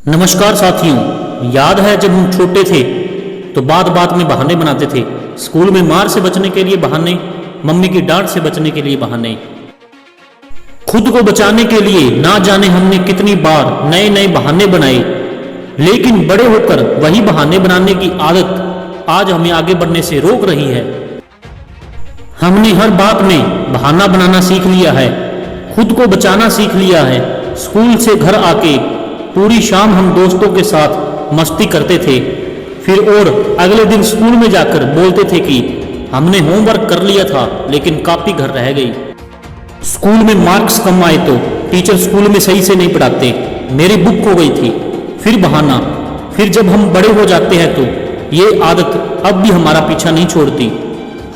नमस्कार साथियों, याद है जब हम छोटे थे तो बात बात में बहाने बनाते थे। स्कूल में मार से बचने के लिए बहाने, मम्मी की डांट से बचने के लिए बहाने, खुद को बचाने के लिए ना जाने हमने कितनी बार नए नए बहाने बनाए। लेकिन बड़े होकर वही बहाने बनाने की आदत आज हमें आगे बढ़ने से रोक रही है। हमने हर बात में बहाना बनाना सीख लिया है, खुद को बचाना सीख लिया है। स्कूल से घर आके पूरी शाम हम दोस्तों के साथ मस्ती करते थे, फिर और अगले दिन स्कूल में जाकर बोलते थे कि हमने होमवर्क कर लिया था लेकिन कॉपी घर रह गई। स्कूल में मार्क्स कम आए तो टीचर स्कूल में सही से नहीं पढ़ाते, मेरी बुक खो गई थी, फिर बहाना। फिर जब हम बड़े हो जाते हैं तो ये आदत अब भी हमारा पीछा नहीं छोड़ती।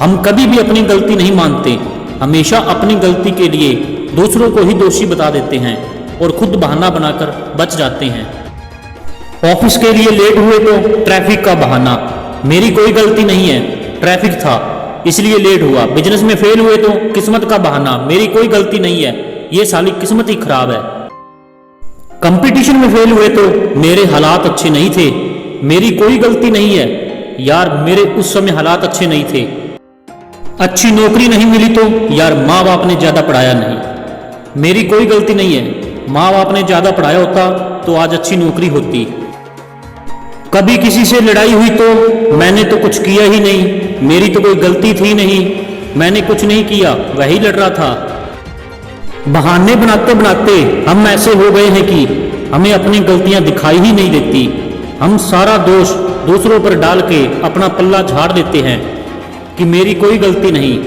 हम कभी भी अपनी गलती नहीं मानते, हमेशा अपनी गलती के लिए दूसरों को ही दोषी बता देते हैं और खुद बहाना बनाकर बच जाते हैं। ऑफिस के लिए लेट हुए तो ट्रैफिक का बहाना, मेरी कोई गलती नहीं है, ट्रैफिक था इसलिए लेट हुआ। बिजनेस में फेल हुए तो किस्मत का बहाना, मेरी कोई गलती नहीं है, ये साली किस्मत ही खराब है। कंपटीशन में फेल हुए तो मेरे हालात अच्छे नहीं थे, मेरी कोई गलती नहीं है, यार मेरे उस समय हालात अच्छे नहीं थे। अच्छी नौकरी नहीं मिली तो यार माँ बाप ने ज्यादा पढ़ाया नहीं, मेरी कोई गलती नहीं है, माँ बाप ने ज्यादा पढ़ाया होता तो आज अच्छी नौकरी होती। कभी किसी से लड़ाई हुई तो मैंने तो कुछ किया ही नहीं, मेरी तो कोई गलती थी नहीं, मैंने कुछ नहीं किया, वही लड़ रहा था। बहाने बनाते बनाते हम ऐसे हो गए हैं कि हमें अपनी गलतियां दिखाई ही नहीं देती। हम सारा दोष दूसरों पर डाल के अपना पल्ला झाड़ देते हैं कि मेरी कोई गलती नहीं।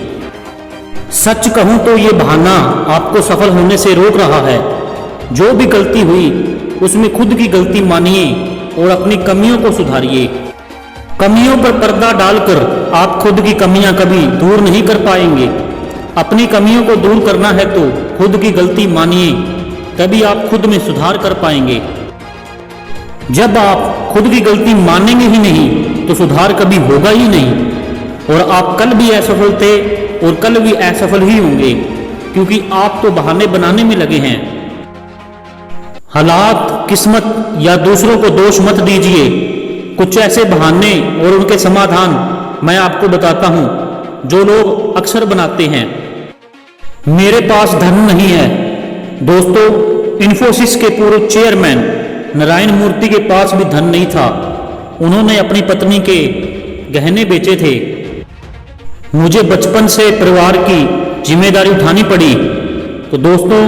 सच कहूं तो ये बहाना आपको सफल होने से रोक रहा है। जो भी गलती हुई उसमें खुद की गलती मानिए और अपनी कमियों को सुधारिए। कमियों पर पर्दा डालकर आप खुद की कमियां कभी दूर नहीं कर पाएंगे। अपनी कमियों को दूर करना है तो खुद की गलती मानिए, तभी आप खुद में सुधार कर पाएंगे। जब आप खुद की गलती मानेंगे ही नहीं तो सुधार कभी होगा ही नहीं और आप कल भी असफल थे और कल भी असफल ही होंगे, क्योंकि आप तो बहाने बनाने में लगे हैं। हालात, किस्मत या दूसरों को दोष मत दीजिए। कुछ ऐसे बहाने और उनके समाधान मैं आपको बताता हूं जो लोग अक्सर बनाते हैं। मेरे पास धन नहीं है। दोस्तों, इन्फोसिस के पूर्व चेयरमैन नारायण मूर्ति के पास भी धन नहीं था। उन्होंने अपनी पत्नी के गहने बेचे थे। मुझे बचपन से परिवार की जिम्मेदारी उठानी पड़ी। तो दोस्तों,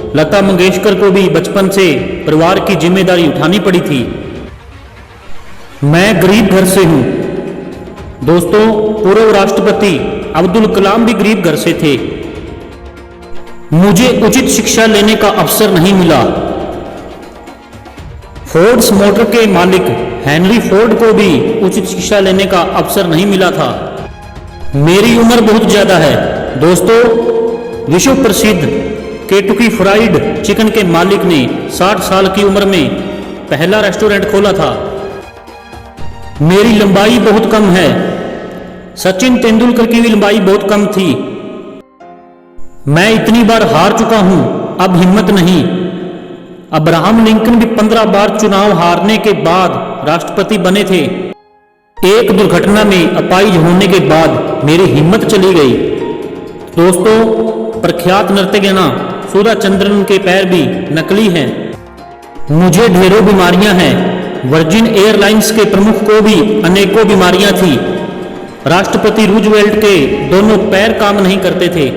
लता मंगेशकर को भी बचपन से परिवार की जिम्मेदारी उठानी पड़ी थी। मैं गरीब घर से हूं। दोस्तों, पूर्व राष्ट्रपति अब्दुल कलाम भी गरीब घर से थे। मुझे उचित शिक्षा लेने का अवसर नहीं मिला। फोर्ड्स मोटर के मालिक हेनरी फोर्ड को भी उचित शिक्षा लेने का अवसर नहीं मिला था। मेरी उम्र बहुत ज्यादा है। दोस्तों, विश्व प्रसिद्ध केंटुकी फ्राइड चिकन के मालिक ने 60 साल की उम्र में पहला रेस्टोरेंट खोला था। मेरी लंबाई बहुत कम है। सचिन तेंदुलकर की भी लंबाई बहुत कम थी। मैं इतनी बार हार चुका हूं, अब हिम्मत नहीं। अब्राहम लिंकन भी 15 बार चुनाव हारने के बाद राष्ट्रपति बने थे। एक दुर्घटना में अपाहिज होने के बाद मेरी हिम्मत चली गई। दोस्तों, प्रख्यात नर्तकियां सुधा चंद्रन के पैर भी नकली हैं। मुझे ढेरों बीमारियां हैं। वर्जिन एयरलाइंस के प्रमुख को भी अनेकों बीमारियां थी। राष्ट्रपति रूजवेल्ट के दोनों पैर काम नहीं करते थे।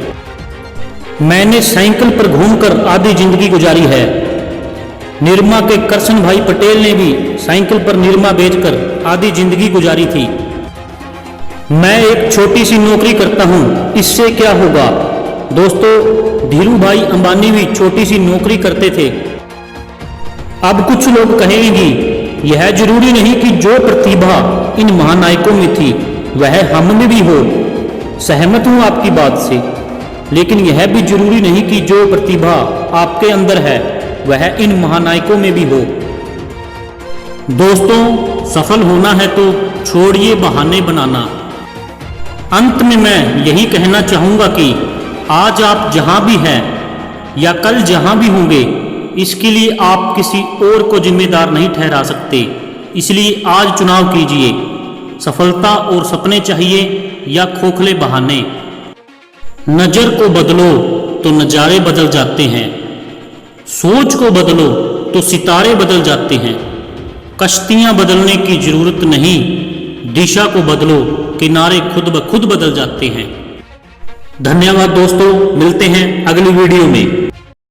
मैंने साइकिल पर घूमकर आधी जिंदगी गुजारी है। निरमा के करसन भाई पटेल ने भी साइकिल पर निरमा बेचकर आधी जिंदगी गुजारी थी। मैं एक छोटी सी नौकरी करता हूं, इससे क्या होगा। दोस्तों, धीरू भाई अंबानी भी छोटी सी नौकरी करते थे। अब कुछ लोग कहेंगे यह जरूरी नहीं कि जो प्रतिभा इन महानायकों में थी वह हम में भी हो। सहमत हूं आपकी बात से, लेकिन यह भी जरूरी नहीं कि जो प्रतिभा आपके अंदर है वह इन महानायकों में भी हो। दोस्तों, सफल होना है तो छोड़िए बहाने बनाना। अंत में मैं यही कहना चाहूंगा कि आज आप जहां भी हैं या कल जहां भी होंगे, इसके लिए आप किसी और को जिम्मेदार नहीं ठहरा सकते। इसलिए आज चुनाव कीजिए, सफलता और सपने चाहिए या खोखले बहाने। नजर को बदलो तो नजारे बदल जाते हैं, सोच को बदलो तो सितारे बदल जाते हैं। कश्तियां बदलने की जरूरत नहीं, दिशा को बदलो, किनारे खुद ब खुद बदल जाते हैं। धन्यवाद दोस्तों, मिलते हैं अगली वीडियो में।